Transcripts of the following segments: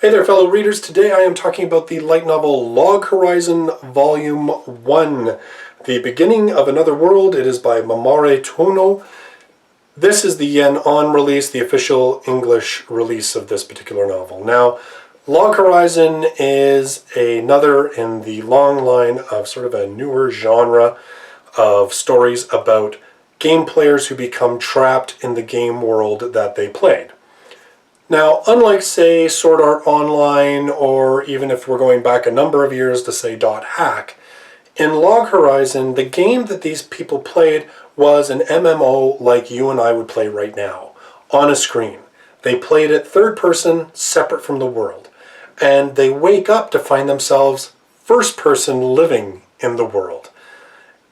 Hey there, fellow readers. Today I am talking about the light novel Log Horizon Volume 1, The Beginning of Another World. It is by Mamare Touno. This is the yen-on release, the official English release of this particular novel. Now, Log Horizon is another in the long line of sort of a newer genre of stories about game players who become trapped in the game world that they played. Now, unlike, say, Sword Art Online, or even if we're going back a number of years to, say, .hack, in Log Horizon, the game that these people played was an MMO like you and I would play right now, on a screen. They played it third person, separate from the world. And they wake up to find themselves first person living in the world,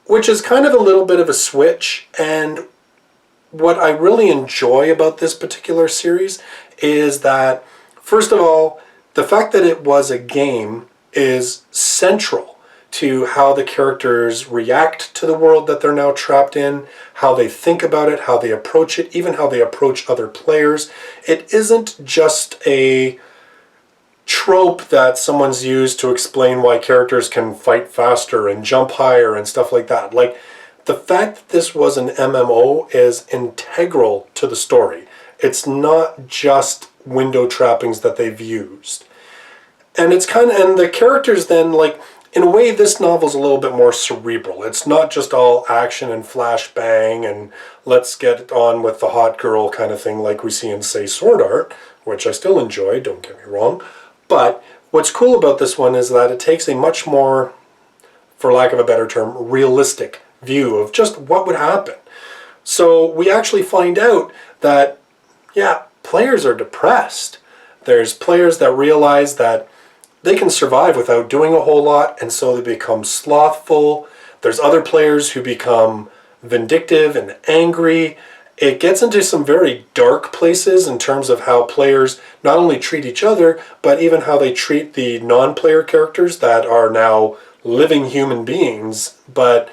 which is kind of a little bit of a switch. And what I really enjoy about this particular series is that, first of all, the fact that it was a game is central to how the characters react to the world that they're now trapped in, how they think about it, how they approach it, even how they approach other players. It isn't just a trope that someone's used to explain why characters can fight faster and jump higher and stuff like that. Like, the fact that this was an MMO is integral to the story. It's not just window trappings that they've used. And it's kind of, and the characters then, like, in a way this novel's a little bit more cerebral. It's not just all action and flashbang and let's get on with the hot girl kind of thing like we see in, say, Sword Art, which I still enjoy, don't get me wrong. But what's cool about this one is that it takes a much more, for lack of a better term, realistic view of just what would happen. So we actually find out that, yeah, players are depressed. There's players that realize that they can survive without doing a whole lot, and so they become slothful. There's other players who become vindictive and angry. It gets into some very dark places in terms of how players not only treat each other, but even how they treat the non-player characters that are now living human beings, but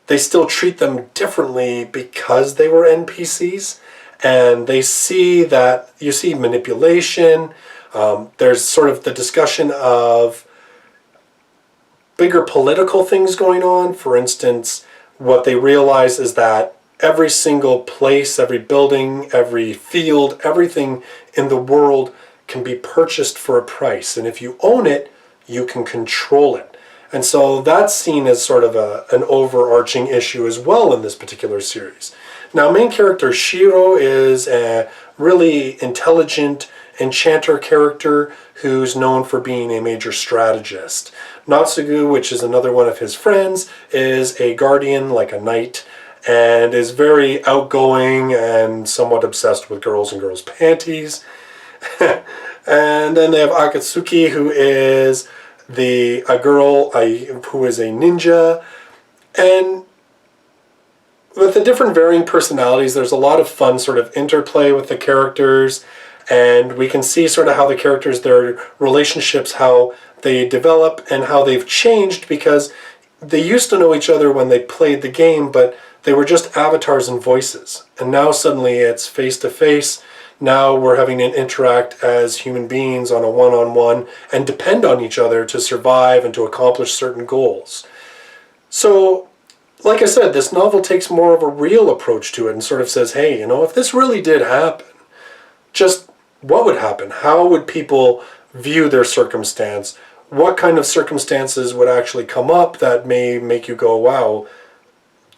they still treat them differently because they were NPCs. And they see that, you see manipulation, there's sort of the discussion of bigger political things going on. For instance, what they realize is that every single place, every building, every field, everything in the world can be purchased for a price. And if you own it, you can control it. And so that's seen as sort of an overarching issue as well in this particular series. Now, main character Shiro is a really intelligent enchanter character who's known for being a major strategist. Natsugu, which is another one of his friends, is a guardian, like a knight, and is very outgoing and somewhat obsessed with girls and girls' panties. And then they have Akatsuki, who is a girl who is a ninja. And with the different varying personalities, there's a lot of fun sort of interplay with the characters, and we can see sort of how the characters, their relationships, how they develop and how they've changed, because they used to know each other when they played the game, but they were just avatars and voices. And now suddenly it's face-to-face. Now we're having to interact as human beings on a one-on-one and depend on each other to survive and to accomplish certain goals. So, like I said, this novel takes more of a real approach to it and sort of says, hey, you know, if this really did happen, just what would happen? How would people view their circumstance? What kind of circumstances would actually come up that may make you go, wow,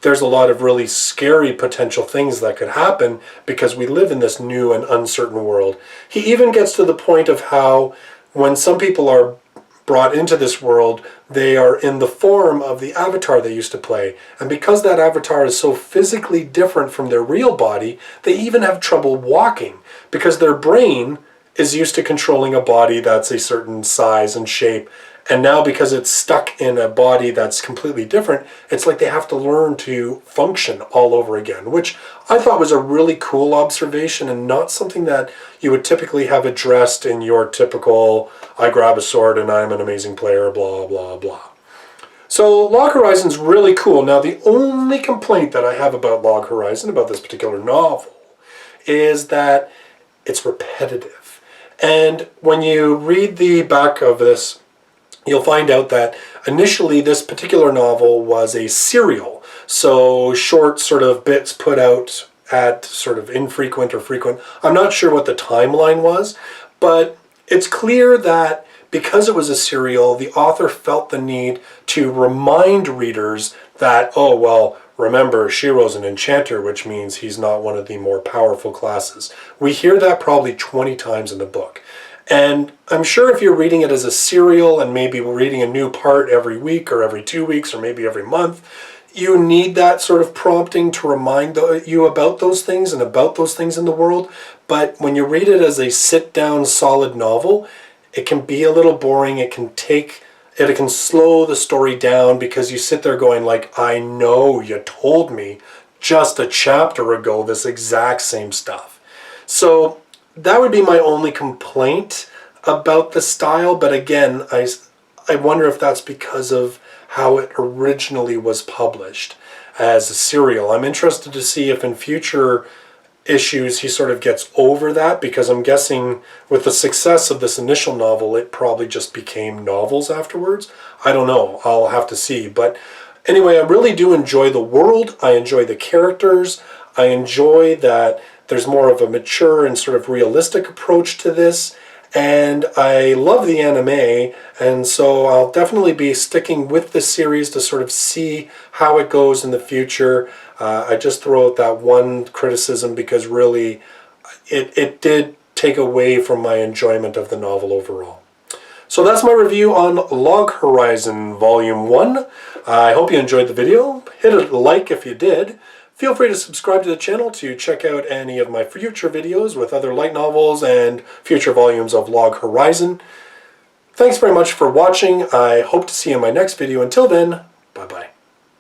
there's a lot of really scary potential things that could happen because we live in this new and uncertain world. He even gets to the point of how when some people are brought into this world, they are in the form of the avatar they used to play. And because that avatar is so physically different from their real body, they even have trouble walking because their brain is used to controlling a body that's a certain size and shape. And now because it's stuck in a body that's completely different, it's like they have to learn to function all over again, which I thought was a really cool observation and not something that you would typically have addressed in your typical, I grab a sword and I'm an amazing player, blah, blah, blah. So Log Horizon's really cool. Now, the only complaint that I have about Log Horizon, about this particular novel, is that it's repetitive. And when you read the back of this, you'll find out that initially this particular novel was a serial. So short sort of bits put out at sort of infrequent or frequent. I'm not sure what the timeline was, but it's clear that because it was a serial, the author felt the need to remind readers that, oh, well, remember, Shiro's an enchanter, which means he's not one of the more powerful classes. We hear that probably 20 times in the book. And I'm sure if you're reading it as a serial and maybe reading a new part every week or every 2 weeks or maybe every month, you need that sort of prompting to remind you about those things and about those things in the world. But when you read it as a sit-down solid novel, it can be a little boring. It can slow the story down because you sit there going like, I know you told me just a chapter ago this exact same stuff. So that would be my only complaint about the style. But again, I wonder if that's because of how it originally was published as a serial. I'm interested to see if in future issues he sort of gets over that, because I'm guessing with the success of this initial novel, it probably just became novels afterwards. I don't know. I'll have to see. But anyway, I really do enjoy the world. I enjoy the characters. I enjoy that there's more of a mature and sort of realistic approach to this. And I love the anime, and so I'll definitely be sticking with this series to sort of see how it goes in the future. I just throw out that one criticism because really it did take away from my enjoyment of the novel overall. So that's my review on Log Horizon Volume 1. I hope you enjoyed the video. Hit a like if you did. Feel free to subscribe to the channel to check out any of my future videos with other light novels and future volumes of Log Horizon. Thanks very much for watching. I hope to see you in my next video. Until then, bye-bye.